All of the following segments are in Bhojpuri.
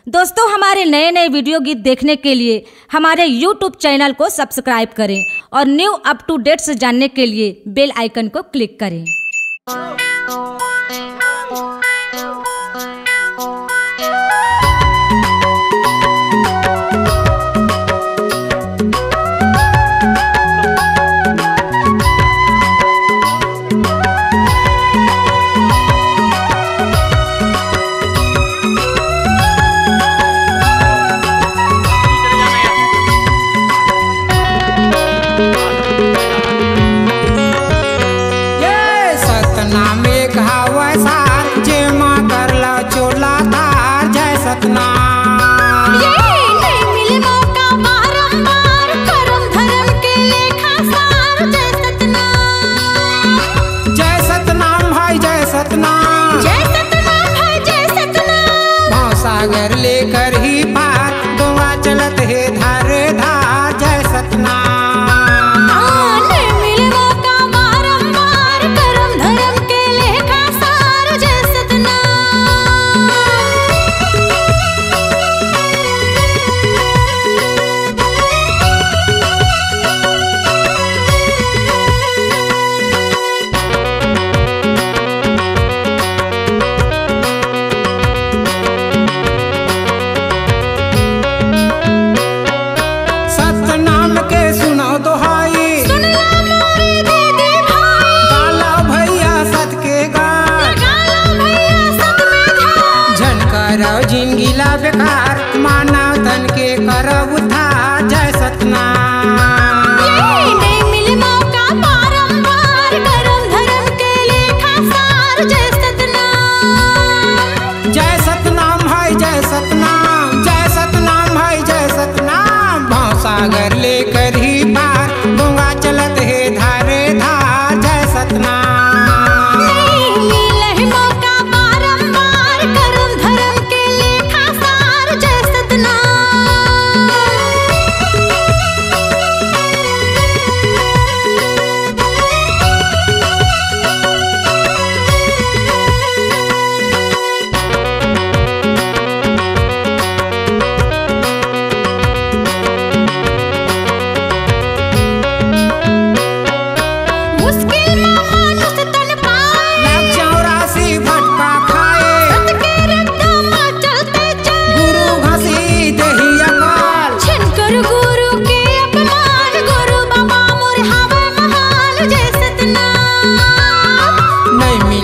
दोस्तों, हमारे नए नए वीडियो गीत देखने के लिए हमारे YouTube चैनल को सब्सक्राइब करें और न्यू अप टू डेट से जानने के लिए बेल आइकन को क्लिक करें। सागर लेकर ही पार गंगा चलत है धारे धार जय सतनाम। मिले मौका बारंबार करम धर्म के लेखा सार जय सतनाम। जिंदगीला बेकार मानव तन के करब उद्धार जय सतनाम। नहीं मिले मौका बारंबार करम धर्म के लेखा सार जय सतनाम। जय सतनाम है जय सतनाम, जय सतनाम है जय सतनाम। भाव सागर लेकर ही पार गंगा चलत है धारे धार जय सतनाम।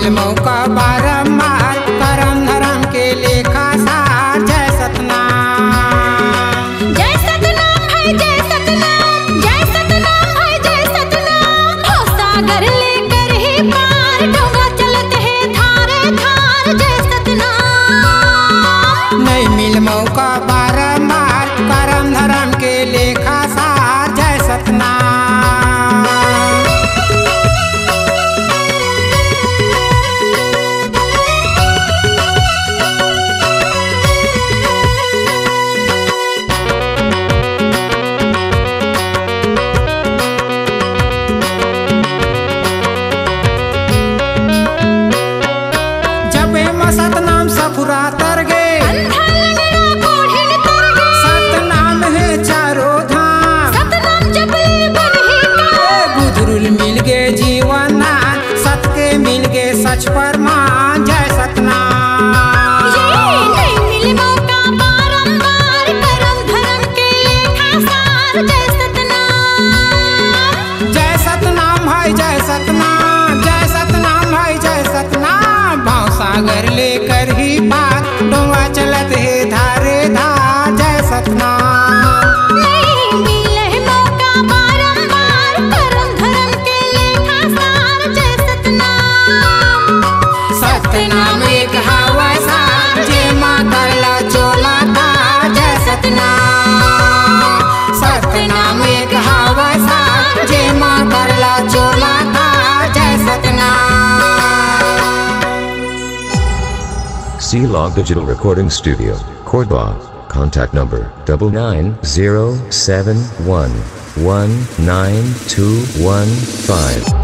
मौका बारंबार करम धर्म के लेखा सार जय सतनाम। जय सतनाम है जय सतनाम, जय सतनाम है जय सतनाम। भाव सागर लेकर ही पार डोंगा चलत है धारे धार जय सतनाम। नहीं मिल मौका बारंबार करम धर्म के लेखा सार जय सतनाम। सतनाम सफुरा तर गे, सतनाम है चारों धाम। सतनाम जपले बनही का बुजुर्ग मिल गे जीवन दान, सत के मिल गे सच परमान जय सतनाम। नहीं मिले मौका बारंबार करम धर्म के लेखा सार जय सतनाम। जय सतनाम है जय सतनाम, जय सतनाम है जय सतनाम। भाव सागर लेकर ही पार डोंगा चलत है धारे धार जय सतनाम। नहीं मिले मौका बारंबार करम धर्म के लेखा सार जय सतनाम। सतनाम एक हवा सार जे माँ करला चोला था जय सतनाम। सतनाम एक हवा सार जे माँ करला चोला था जय Satnam. C-Log Digital Recording Studio, Cordoba. Contact number 99071192215.